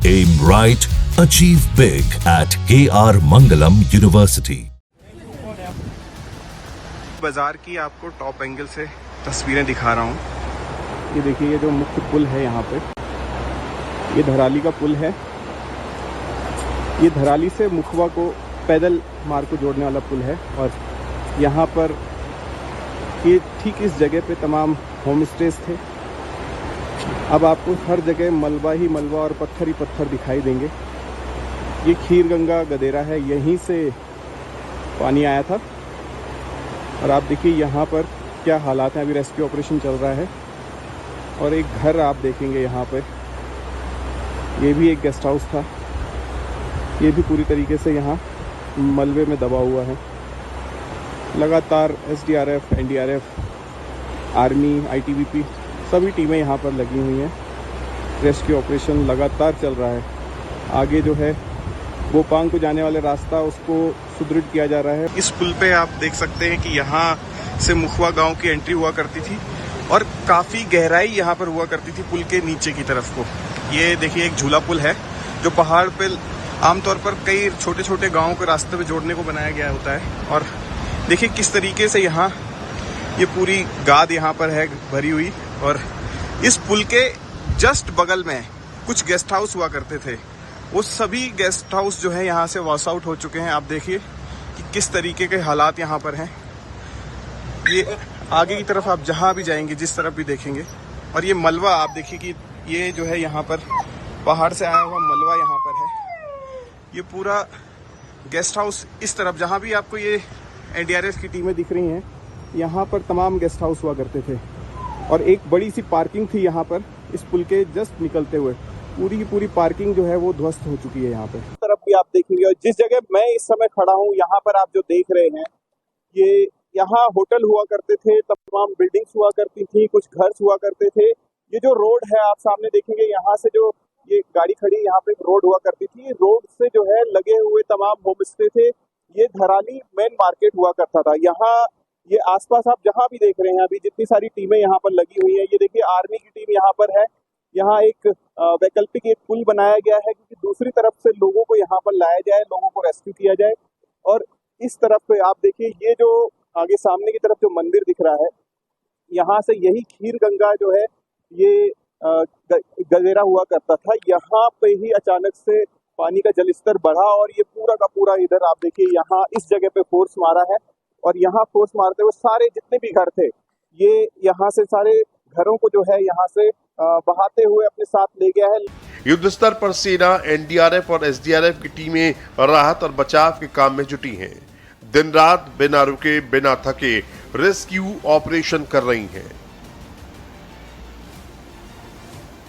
Aim right, achieve big at KR Mangalam University. बाजार की आपको टॉप एंगल से तस्वीरें दिखा रहा हूँ। ये देखिए, ये जो मुख्य पुल है यहाँ पे, ये धराली का पुल है। ये धराली से मुखवा को पैदल मार्ग को जोड़ने वाला पुल है। और यहाँ पर ये ठीक इस जगह पे तमाम होम स्टेज थे। अब आपको हर जगह मलबा ही मलबा और पत्थर ही पत्थर दिखाई देंगे। ये खीर गंगा गदेरा है, यहीं से पानी आया था। और आप देखिए यहाँ पर क्या हालात हैं। अभी रेस्क्यू ऑपरेशन चल रहा है। और एक घर आप देखेंगे यहाँ पर, ये भी एक गेस्ट हाउस था। ये भी पूरी तरीके से यहाँ मलबे में दबा हुआ है। लगातार SDRF, NDRF, आर्मी, ITBP सभी टीमें यहाँ पर लगी हुई हैं। रेस्क्यू ऑपरेशन लगातार चल रहा है। आगे जो है बोपांग को जाने वाले रास्ता, उसको सुदृढ़ किया जा रहा है। इस पुल पे आप देख सकते हैं कि यहाँ से मुखवा गांव की एंट्री हुआ करती थी और काफ़ी गहराई यहाँ पर हुआ करती थी पुल के नीचे की तरफ को। ये देखिए, एक झूला पुल है जो पहाड़ पे आमतौर पर कई छोटे छोटे गाँवों को रास्ते में जोड़ने को बनाया गया होता है। और देखिए किस तरीके से यहाँ ये पूरी गाद यहाँ पर है भरी हुई। और इस पुल के जस्ट बगल में कुछ गेस्ट हाउस हुआ करते थे। वो सभी गेस्ट हाउस जो है यहाँ से वॉश आउट हो चुके हैं। आप देखिए कि किस तरीके के हालात यहाँ पर हैं। ये आगे की तरफ आप जहाँ भी जाएंगे, जिस तरफ भी देखेंगे, और ये मलबा आप देखिए कि ये जो है यहाँ पर पहाड़ से आया हुआ मलबा यहाँ पर है। ये पूरा गेस्ट हाउस इस तरफ जहाँ भी आपको ये NDRF की टीमें दिख रही हैं, यहाँ पर तमाम गेस्ट हाउस हुआ करते थे। और एक बड़ी सी पार्किंग थी यहाँ पर, इस पुल के जस्ट निकलते हुए पूरी की पूरी पार्किंग जो है वो ध्वस्त हो चुकी है यहाँ पे। तरफ भी आप देखेंगे, और जिस जगह मैं इस समय खड़ा हूँ यहाँ पर आप जो देख रहे हैं, ये यहाँ होटल हुआ करते थे, तमाम बिल्डिंग्स हुआ करती थी, कुछ घर हुआ करते थे। ये जो रोड है आप सामने देखेंगे, यहाँ से जो ये गाड़ी खड़ी, यहाँ पे एक रोड हुआ करती थी। रोड से जो है लगे हुए तमाम होम स्टे थे। ये धराली मेन मार्केट हुआ करता था। यहाँ ये आसपास आप जहाँ भी देख रहे हैं, अभी जितनी सारी टीमें यहाँ पर लगी हुई हैं, ये देखिए आर्मी की टीम यहाँ पर है। यहाँ एक वैकल्पिक एक पुल बनाया गया है क्योंकि दूसरी तरफ से लोगों को यहाँ पर लाया जाए, लोगों को रेस्क्यू किया जाए। और इस तरफ पे आप देखिए, ये जो आगे सामने की तरफ जो मंदिर दिख रहा है, यहाँ से यही खीर गंगा जो है ये गदेरा हुआ करता था। यहाँ पे ही अचानक से पानी का जलस्तर बढ़ा और ये पूरा का पूरा इधर आप देखिए, यहाँ इस जगह पे फोर्स मारा है। और यहाँ फोर्स मारते हुए सारे जितने भी घर थे, ये यहाँ से सारे घरों को जो है यहाँ से बहाते हुए अपने साथ ले गया है। युद्ध स्तर पर सेना, NDRF और SDRF की टीमें राहत और बचाव के काम में जुटी हैं। दिन रात बिना रुके, बिना थके रेस्क्यू ऑपरेशन कर रही हैं।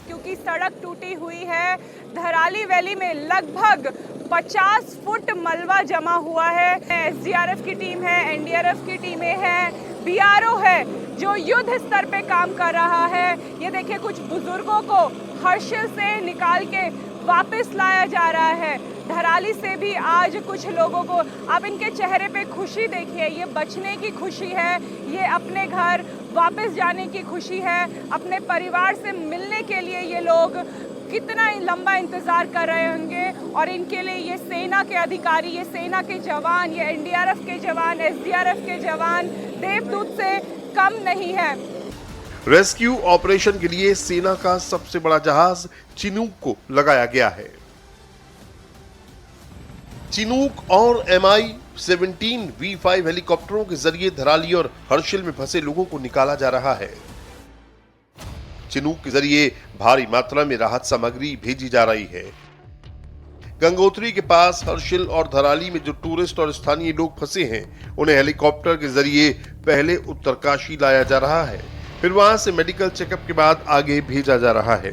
क्योंकि सड़क टूटी हुई है, धराली वैली में लगभग 50 फुट मलबा जमा हुआ है। SDRF की टीम है, NDRF की टीमें हैं, BRO है जो युद्ध स्तर पे काम कर रहा है। ये देखिए, कुछ बुजुर्गों को हर्षिल से निकाल के वापस लाया जा रहा है। धराली से भी आज कुछ लोगों को, आप इनके चेहरे पे खुशी देखिए, ये बचने की खुशी है, ये अपने घर वापस जाने की खुशी है, अपने परिवार से मिलने के लिए ये लोग कितना लंबा इंतजार कर रहे होंगे। और इनके लिए ये सेना के अधिकारी, ये सेना के जवान, ये NDRF के जवान, SDRF के जवान देवदूत से कम नहीं है। रेस्क्यू ऑपरेशन के लिए सेना का सबसे बड़ा जहाज चिनूक को लगाया गया है। चिनूक और MI-17 V5 हेलीकॉप्टरों के जरिए धराली और हर्षिल में फंसे लोगों को निकाला जा रहा है। चिनूक के जरिए भारी मात्रा में राहत सामग्री भेजी जा रही है। गंगोत्री के पास हर्षिल और धराली में जो टूरिस्ट और स्थानीय लोग फंसे हैं, उन्हें हेलीकॉप्टर के जरिए पहले उत्तरकाशी लाया जा रहा है, फिर वहां से मेडिकल चेकअप के बाद आगे भेजा जा रहा है।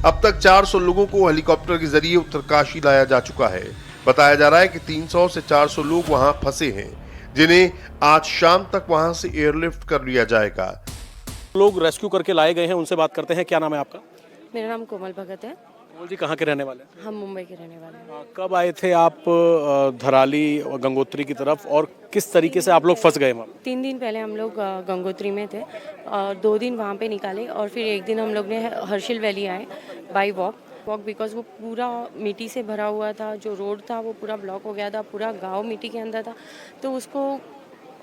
अब तक 400 लोगों को हेलीकॉप्टर के जरिए उत्तरकाशी लाया जा चुका है। बताया जा रहा है कि 300 से 400 लोग वहां फंसे हैं, जिन्हें आज शाम तक वहां से एयरलिफ्ट कर लिया जाएगा। लोग रेस्क्यू करके लाए गए हैं, उनसे बात करते हैं। क्या नाम है आपका? मेरा नाम कोमल भगत है। कोमल जी कहाँ के रहने वाले हैं? हम मुंबई के रहने वाले हैं। कब आए थे आप धराली और गंगोत्री की तरफ और किस तरीके से आप लोग फंस गए वहाँ? 3 दिन पहले हम लोग गंगोत्री में थे और 2 दिन वहाँ पे निकाले और फिर एक दिन हम लोग ने हर्षिल वैली आए बाई वॉक बिकॉज वो पूरा मिट्टी से भरा हुआ था। जो रोड था वो पूरा ब्लॉक हो गया था, पूरा गांव मिट्टी के अंदर था, तो उसको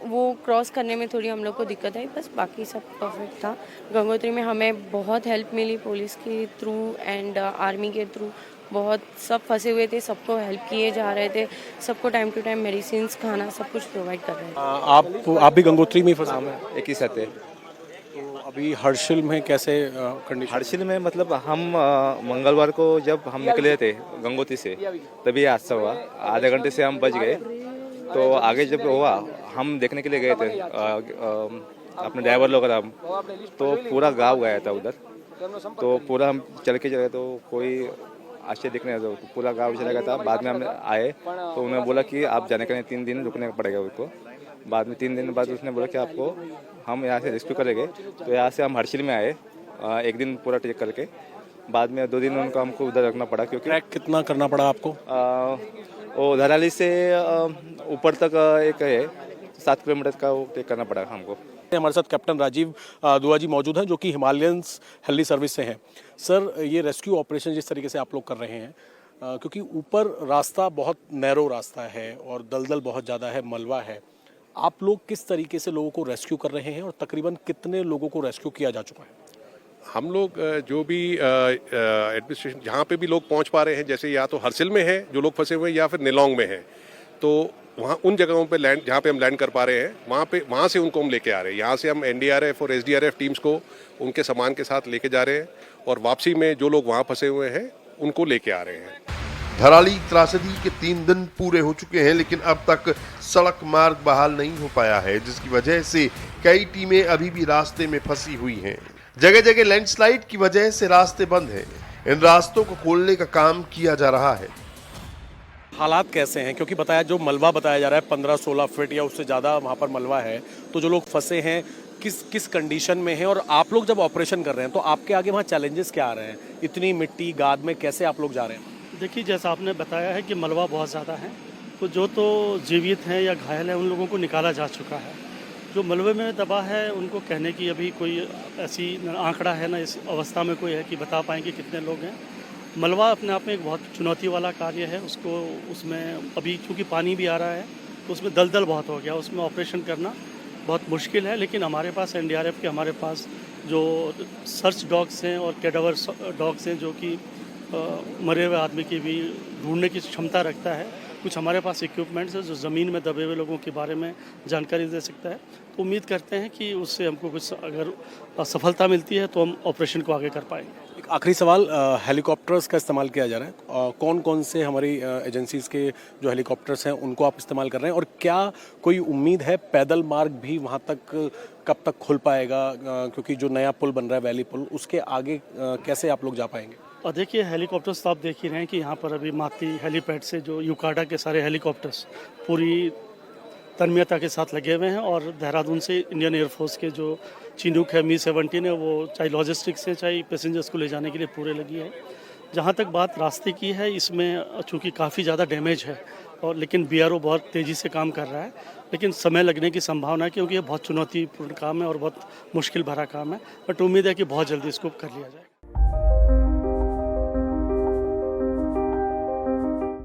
वो क्रॉस करने में थोड़ी हम लोग को दिक्कत आई। बस बाकी सब परफेक्ट था। गंगोत्री में हमें बहुत हेल्प मिली पुलिस के थ्रू एंड आर्मी के थ्रू। बहुत सब फंसे हुए थे, सबको हेल्प किए जा रहे थे, सबको टाइम टू टाइम मेडिसिन खाना सब कुछ प्रोवाइड कर रहे थे। आप भी गंगोत्री में ही फंसे हैं? एक ही साथ है। तो अभी हर्षिल में कैसे कंडीशन? हर्षिल में मतलब हम मंगलवार को जब हम निकले थे गंगोत्री से तभी हादसा हुआ। आधे घंटे से हम बच गए, तो आगे जब हुआ हम देखने के लिए गए थे अपने ड्राइवर लोग हम, तो पूरा गाँव गया था उधर। तो पूरा हम चल के चले तो कोई आश्चर्य दिखने तो पूरा गाँव चला गया था। बाद में हम आए तो उन्होंने बोला कि आप जाने के लिए 3 दिन रुकने का पड़ेगा उसको। बाद में 3 दिन बाद उसने बोला कि आपको हम यहाँ से रेस्क्यू करेंगे। तो यहाँ से हम हर्षिल में आए, एक दिन पूरा टेक करके। बाद में 2 दिन उनको हमको उधर रखना पड़ा क्योंकि ट्रैक कितना करना पड़ा आपको? वो धराली से ऊपर तक एक है 7 किलोमीटर का वो टेक करना पड़ा हमको। हमारे साथ कैप्टन राजीव दुआ जी मौजूद हैं जो कि हिमालयंस हेली सर्विस से हैं। सर, ये रेस्क्यू ऑपरेशन जिस तरीके से आप लोग कर रहे हैं, क्योंकि ऊपर रास्ता बहुत नैरो रास्ता है और दलदल बहुत ज़्यादा है, मलबा है, आप लोग किस तरीके से लोगों को रेस्क्यू कर रहे हैं और तकरीबन कितने लोगों को रेस्क्यू किया जा चुका है? हम लोग जो भी एडमिनिस्ट्रेशन जहाँ पे भी लोग पहुँच पा रहे हैं, जैसे या तो हर्षिल में है जो लोग फंसे हुए हैं या फिर निलोंग में है, तो वहाँ उन जगहों पे लैंड जहाँ पे हम लैंड कर पा रहे हैं वहाँ से उनको हम लेके आ रहे हैं। यहाँ से हम एनडीआरएफ और एसडीआरएफ टीम्स को उनके सामान के साथ लेके जा रहे हैं और वापसी में जो लोग वहाँ फंसे हुए हैं उनको लेके आ रहे हैं। धराली त्रासदी के 3 दिन पूरे हो चुके हैं, लेकिन अब तक सड़क मार्ग बहाल नहीं हो पाया है, जिसकी वजह से कई टीमें अभी भी रास्ते में फंसी हुई हैं। जगह जगह लैंडस्लाइड की वजह से रास्ते बंद हैं। इन रास्तों को खोलने का काम किया जा रहा है। हालात कैसे हैं? क्योंकि बताया जो मलबा बताया जा रहा है 15-16 फीट या उससे ज़्यादा वहाँ पर मलबा है, तो जो लोग फंसे हैं किस कंडीशन में हैं? और आप लोग जब ऑपरेशन कर रहे हैं तो आपके आगे वहाँ चैलेंजेस क्या आ रहे हैं? इतनी मिट्टी गाद में कैसे आप लोग जा रहे हैं? देखिए, जैसा आपने बताया है कि मलबा बहुत ज़्यादा है, तो जो तो जीवित हैं या घायल हैं उन लोगों को निकाला जा चुका है। जो मलबे में दबा है उनको कहने की अभी कोई ऐसी आंकड़ा है ना इस अवस्था में कोई है कि बता पाएँ कि कितने लोग हैं। मलबा अपने आप में एक बहुत चुनौती वाला कार्य है। उसको उसमें अभी चूँकि पानी भी आ रहा है तो उसमें दलदल बहुत हो गया, उसमें ऑपरेशन करना बहुत मुश्किल है। लेकिन हमारे पास एनडीआरएफ के हमारे पास जो सर्च डॉग्स हैं और कैडावर डॉग्स हैं जो कि मरे हुए आदमी की भी ढूंढने की क्षमता रखता है। कुछ हमारे पास इक्विपमेंट्स है जो ज़मीन में दबे हुए लोगों के बारे में जानकारी दे सकता है। तो उम्मीद करते हैं कि उससे हमको कुछ अगर सफलता मिलती है तो हम ऑपरेशन को आगे कर पाएंगे। एक आखिरी सवाल, हेलीकॉप्टर्स का इस्तेमाल किया जा रहा है, कौन कौन से हमारी एजेंसीज के जो हेलीकॉप्टर्स हैं उनको आप इस्तेमाल कर रहे हैं, और क्या कोई उम्मीद है पैदल मार्ग भी वहाँ तक कब तक खुल पाएगा? क्योंकि जो नया पुल बन रहा है वैली पुल, उसके आगे कैसे आप लोग जा पाएंगे? और देखिए, हेलीकॉप्टर्स तो आप देख ही रहे हैं कि यहाँ पर अभी माती हेलीपैड से जो यूकाडा के सारे हेलीकॉप्टर्स पूरी तन्मयता के साथ लगे हुए हैं, और देहरादून से इंडियन एयरफोर्स के जो चिनूक है मी-17 है, वो चाहे लॉजिस्टिक्स है चाहे पैसेंजर्स को ले जाने के लिए पूरे लगी है। जहाँ तक बात रास्ते की है, इसमें चूँकि काफ़ी ज़्यादा डैमेज है और लेकिन बीआरओ बहुत तेज़ी से काम कर रहा है, लेकिन समय लगने की संभावना है क्योंकि ये बहुत चुनौतीपूर्ण काम है और बहुत मुश्किल भरा काम है। बट उम्मीद है कि बहुत जल्दी इसको कर लिया जाए।